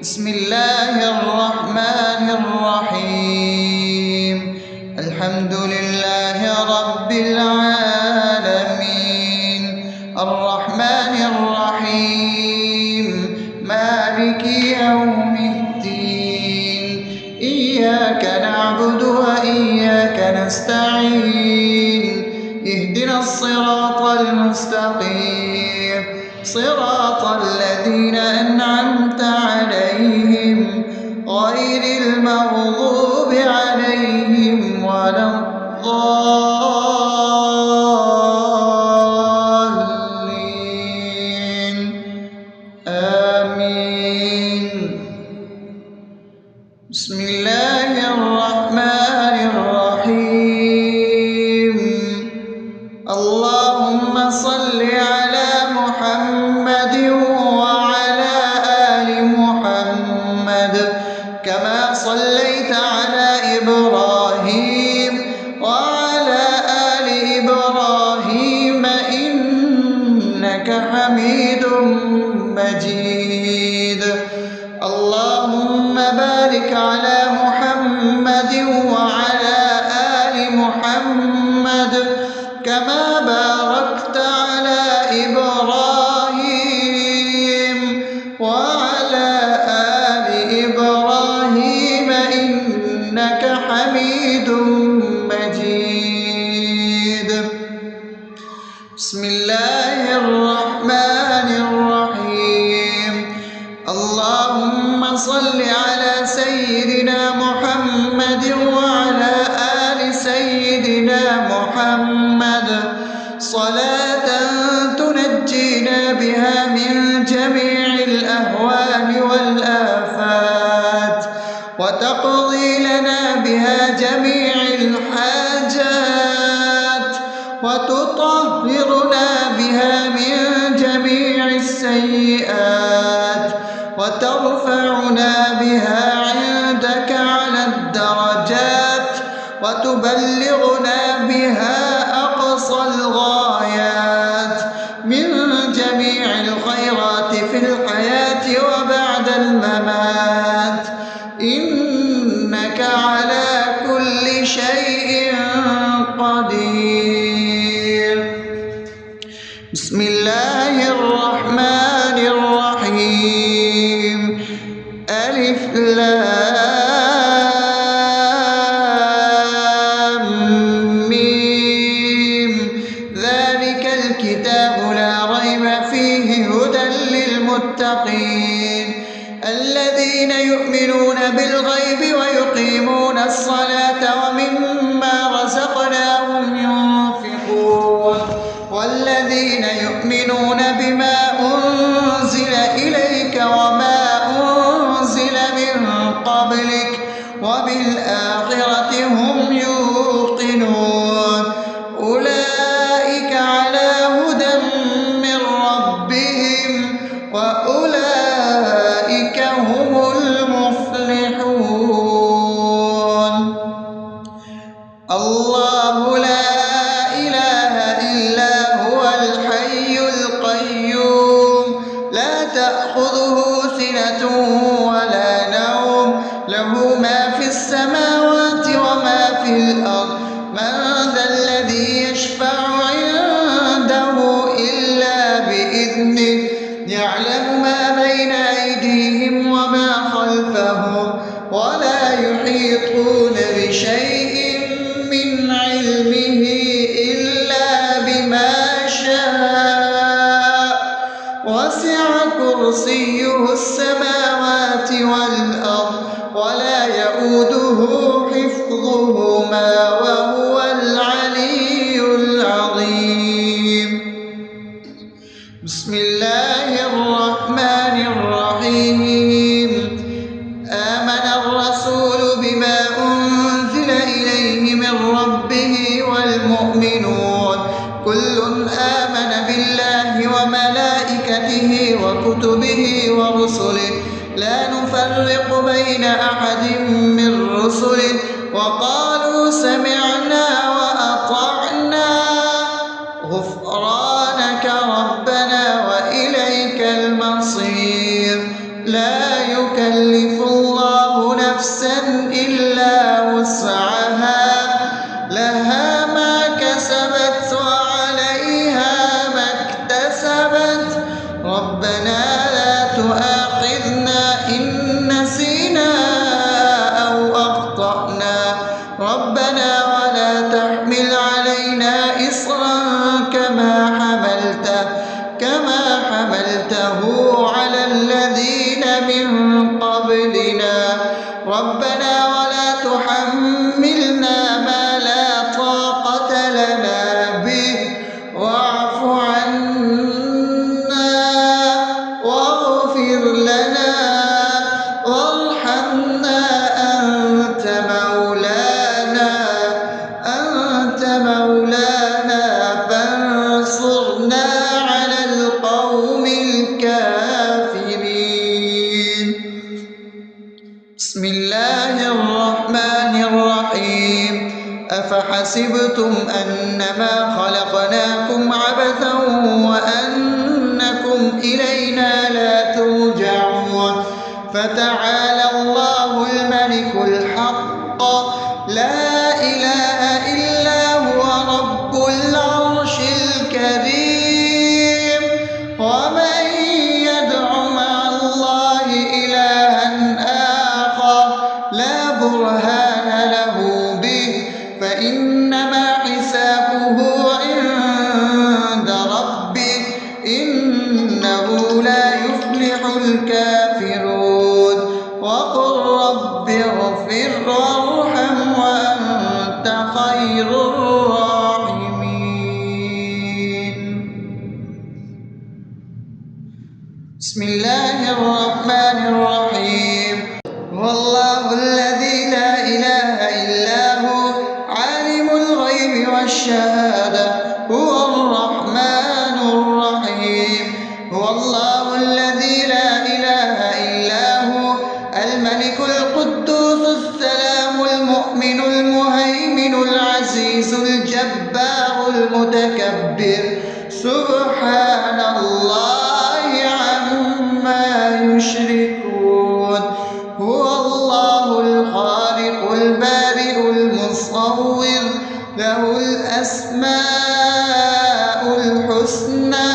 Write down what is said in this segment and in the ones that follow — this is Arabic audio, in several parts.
بسم الله الرحمن الرحيم. الحمد لله رب العالمين، الرحمن الرحيم، مالك يوم الدين. إياك نعبد وإياك نستعين، اهدنا الصراط المستقيم، صراط الذين أنعمت عليهم غير المغضوب عليهم ولا الضالين. آمين. بسم الله الرحمن الرحيم. اللهم صل على محمد وعلى آل محمد كما صليت على إبراهيم وعلى آل إبراهيم إنك حميد مجيد. اللهم بارك على محمد وعلى آل محمد كما باركت على إبراهيم وعلى آل إبراهيم إنك حميد مجيد. بسم الله الرحمن الرحيم. اللهم صل على سيدنا محمد وعلى آل سيدنا محمد صلاة تنجينا بها من جميع الأهوال والآفات، وتقضي لنا بها جميع الحاجات، وتطهرنا بها من جميع السيئات، وترفعنا بها عندك على الدرجات، وتبلغنا بها أقصى الغايات من جميع الخيرات في الحياة وبعد الممات، إنك على كل شيء قدير. بسم الله الرحمن الرحيم. ألف لام ميم. ذلك الكتاب لا ريب فيه هدى للمتقين الذين يؤمنون بالغيب ويقيمون الصلاة ومما رزقناهم ينفقون والذين يؤمنون بما أنزل إليك وما أنزل من قبلك وبالآخرة هم يوقنون أولئك على هدى من ربهم وأولئك هم المفلحون. الله لا إله إلا هو الحي القيوم لا تأخذه سنة ولا نوم له ما في السماوات وما في الأرض. من ذا الذي يشفع عنده إلا بإذنه يعلم ما بين أيديهم وما خلفهم ولا يحيطون بشيء من علمه إلا بما شاء وسع كرسيه السماوات والأرض ولا يؤوده حفظهما وهو العلي العظيم. بسم الله الرحمن الرحيم. آمن الرسول بما أنزل إليه من ربه والمؤمنون كل آمن بالله وملائكته وكتبه ورسله لا نفرق بين أحد من رسله وقالوا سمعنا وأطعنا غفرانك ربنا وإليك المصير. لا يكلف يكلف الله نفسا إلا وسعها لها ما كسبت وعليها ما اكتسبت ربنا لا تؤاخذنا إن نسينا أو أخطأنا ربنا ولا تحمل علينا إصرا كما حملته على الذين من قبلنا ربنا ولا تحملنا ما لا طاقة لنا به واعف عنا واغفر لنا وارحمنا أنت مولانا فانصرنا على القوم الكافرين. بسم الله الرحمن الرحيم أفحسبتم أنما خلقناكم عبثا وأنكم إلينا لا ترجعون فتعالى الله الملك الحق لا إله إلا هو رب العرش الكريم ومن يدع مع الله إلها آخر لا برهان له به فإنما حسابه عند ربه إنه لا يفلح الكافرون وقل رب اغفر وارحم وأنت خير الراحمين. بسم الله الرحمن الرحيم هو الله الذي لا إله إلا هو عالم الغيب والشهادة هو الرحمن الرحيم هو الله الذي لا إله إلا هو الملك القدوس السلام المؤمن المهيمن العزيز الجبار المتكبر سبحان الله عما يشركون هو الله الخالق البارئ المصور له الأسماء الحسنى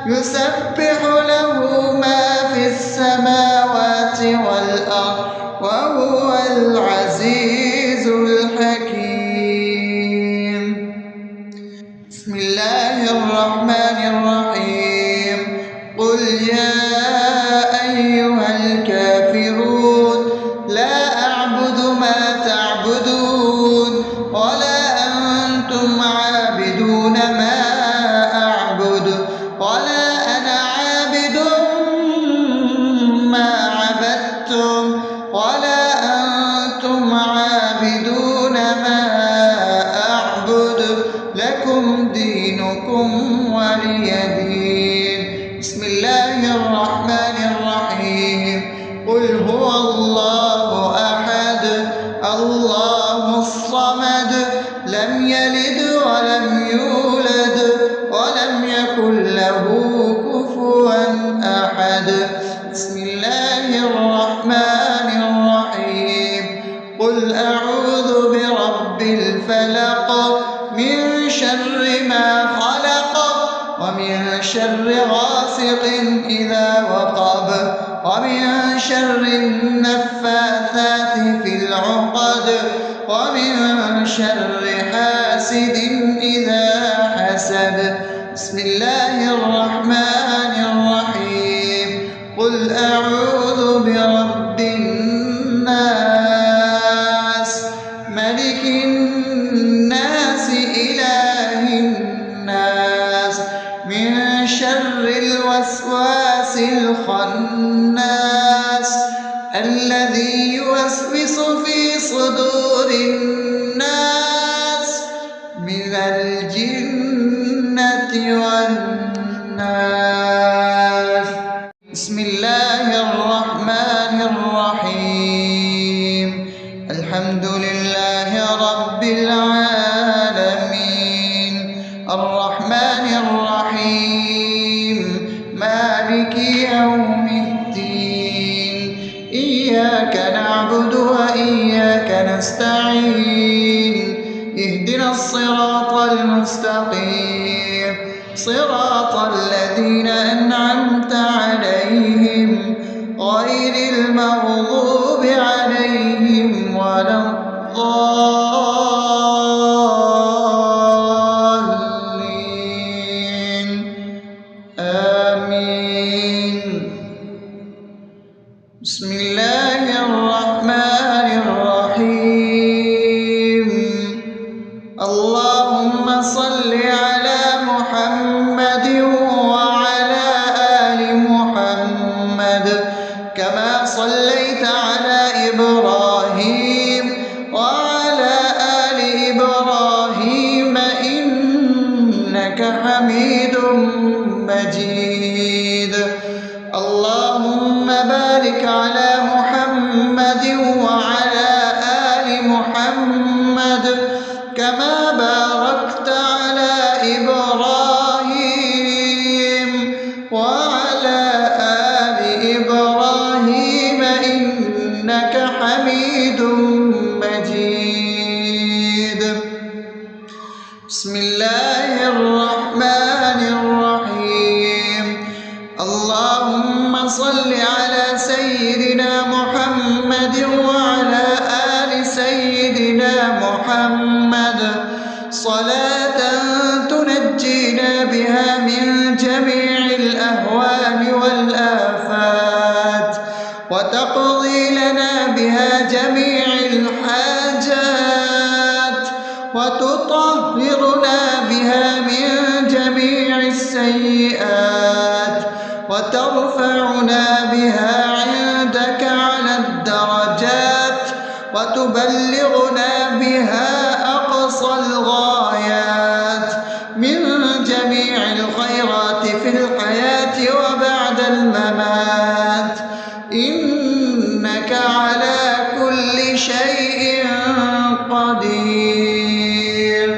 يسبح له ما في السماوات والأرض وهو العزيز الحكيم. بسم الله الرحمن الرحيم قل يا أيها الكافرون لا أعبد ما تعبدون ولا أنتم عابدون ما أعبد ولا أنا عابد ما عبدتم ولا أنتم عابدون ما أعبد لكم دينكم ولي دين. بسم الله الرحمن الرحيم قل هو الله أحد الله الصمد لم يلد ولم يولد ولم يكن له كفوا أحد. بسم الله الرحمن الرحيم قل أعوذ برب الفلق من شر ما خلق ومن شر غاسق إذا وقب ومن شر النفاثات في العقد ومن شر حاسد إذا حسد. بسم الله الرحمن الرحيم قل أعوذ برب الناس ملك الناس إله الناس من شر الوسواس الخناس الذي يوسوس في صدور الناس من الجنة والناس. بسم الله الرحمن الرحيم الحمد لله رب العالمين الرحمن الرحيم مالك يوم الدين إياك نعبد وإياك نستعين اهدنا الصراط المستقيم صراط الذين أنعمت عليهم غير المغضوب عليهم ولا الضالين آمين. بسم الله الرحمن الرحيم. اللهم صل على محمد وعلى آل محمد كما صليت على إبراهيم وعلى آل إبراهيم إنك حميد مجيد. اللهم بارك على محمد وعلى آل محمد كما باركت على إبراهيم وعلى آل إبراهيم إنك حميد مجيد. بسم الله الرحمن الرحيم. اللهم صل على سيدنا محمد وعلى آل سيدنا محمد صلاة تنجينا بها من جميع الأهوال والآفات وتقضي لنا بها جميع الحاجات وتطهرنا بها من جميع السيئات وترفعنا بها عندك على الدرجات وتبلغنا بها أقصى الغايات من جميع الخيرات في الحياة وبعد الممات إنك على كل شيء قدير.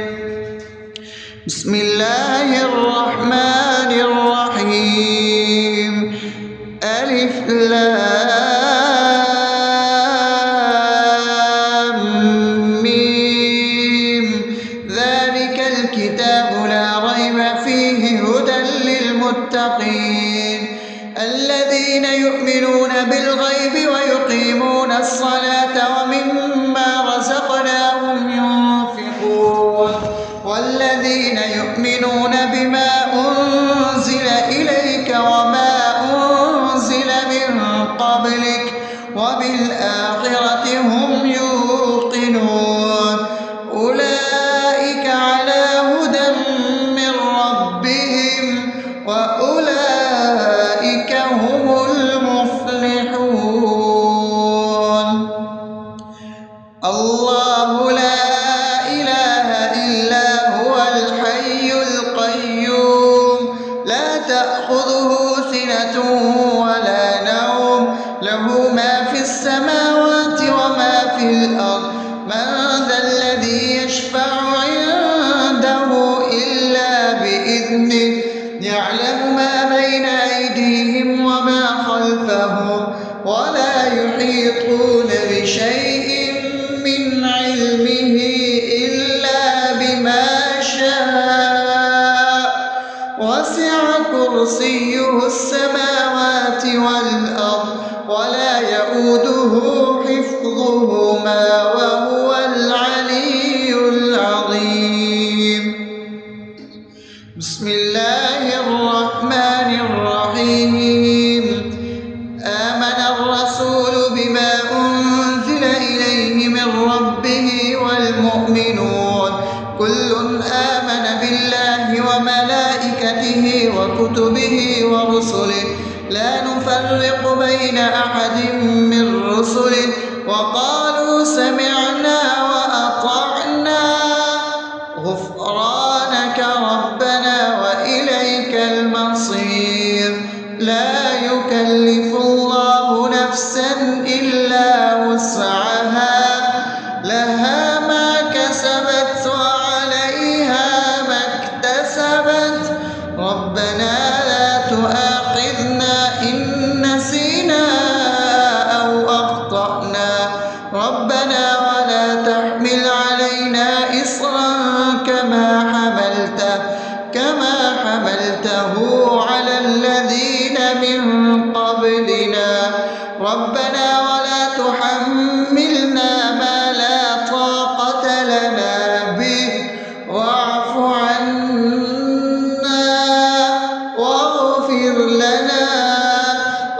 بسم الله الرحمن الرحيم. ألف لام ميم ذلك الكتاب لا ريب فيه هدى للمتقين الذين يؤمنون بالغيب ويقيمون الصلاة ومما رزقناهم ينفقون والذين يؤمنون بما أنزل إليك وما أنزل من قبلك وبالآخرة هم يوقنون أولئك على هدى من ربهم وأولئك هم المفلحون. الله لا إله إلا هو الحي القيوم لا تأخذه سنة ولا نوم له ما في السماوات وما في الأرض من ذا الذي يشفع عنده إلا بإذنه يعلم ما بين أيديهم وما خلفهم ولا يحيطون بشيء من علمه إلا بما شاء وسع كرسيه السماوات والأرض ولا يؤوده حفظهما وهو العلي العظيم. بسم الله الرحمن الرحيم. آمن الرسول بما أنزل إليه من ربه والمؤمنون كل آمن بالله وملائكته وكتبه ورسله لا نفرق بين أحد من رسله وقالوا سمعنا وأطعنا غفرانك ربنا وإليك المصير. لا يكلف الله نفسا إلا وسعها لها ما كسبت وعليها ما اكتسبت ربنا لا تؤاخذنا إن نسينا أو ربنا ولا تحملنا ما لا طاقة لنا به واعف عنا واغفر لنا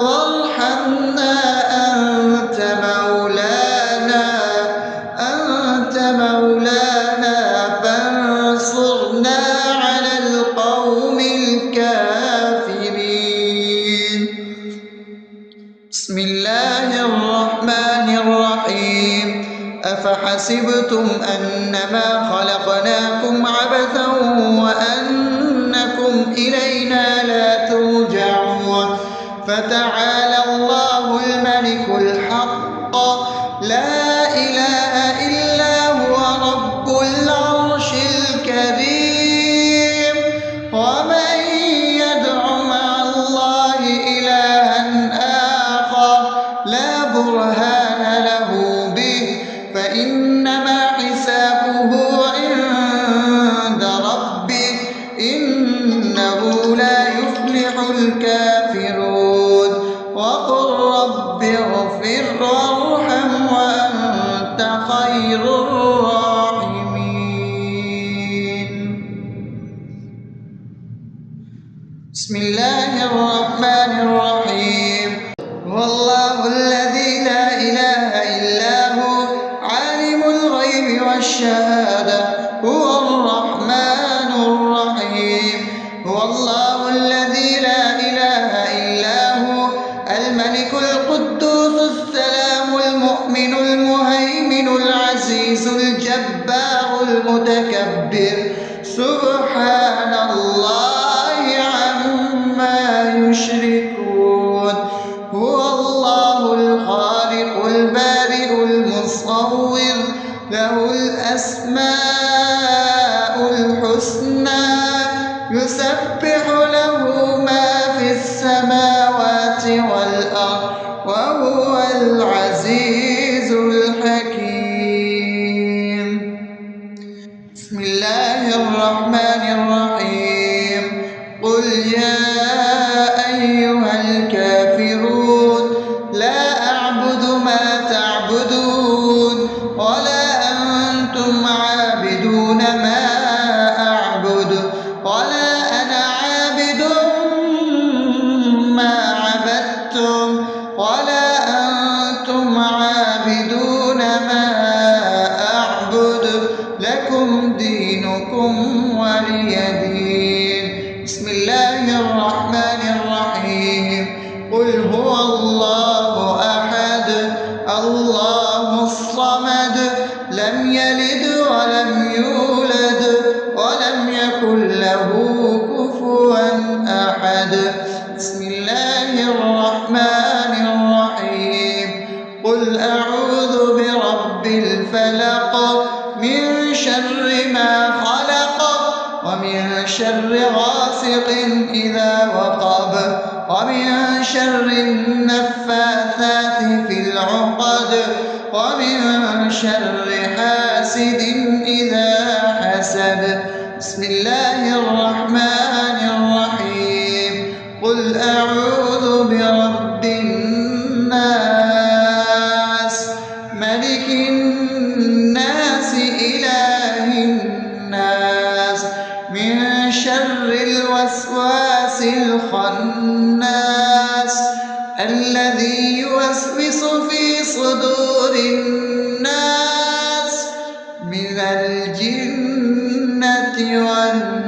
وارحمنا أنت مولانا فانصرنا على القوم الكافرين. بسم الله الرحمن الرحيم. أفحسبتم أنما خلقناكم عبثا وأنكم إلينا لا ترجعون فتعالى الله الملك الحق لا إله إلا هو رب العرش الكريم. ومن يدع مع الله إلها آخر لا برهان له به فإنما حسابه عند ربه إنه لا يفلح الكافرون. وقل رب اغفر وارحم وأنت خير الراحمين. بسم الله الرحمن الرحيم. هو الله الذي لا إله إلا هو عالم الغيب والشهادة هو الرحمن الرحيم. هو الله الذي لا إله إلا هو الملك القدوس السلام المؤمن المهيمن العزيز الجبار المتكبر سبحان الله عما يشركون. هو الله الخالق البارئ المصور له الأسماء الحسنى يسبح له ما في السماوات والأرض وهو العزيز الحكيم. بسم الله الرحمن الرحيم. قل يا أيها الكافرون لا أعبد ما تعبدون ولا أنتم عابدون ما أعبد ولا أنا عابد ما عبدتم ولا أنتم عابدون ما أعبد لكم دينكم ولي دين. بسم الله الرحمن الرحيم. قل هو الله أحد الله الصمد لم يلد ولم يولد ولم يكن له كفوا أحد. بسم الله الرحمن الرحيم. قل أعوذ برب الفلق من شر ما خلق ومن شر غاسق إذا وقب ومن شر النفاثات في العقد ومن شر حاسد إذا حسد. بسم الله الرحمن الرحيم. قل أعوذ برب الناس ملك الناس إله الناس من شر الوسواس الخناس الذي يوسوس في صدور الناس من الجنة والناس.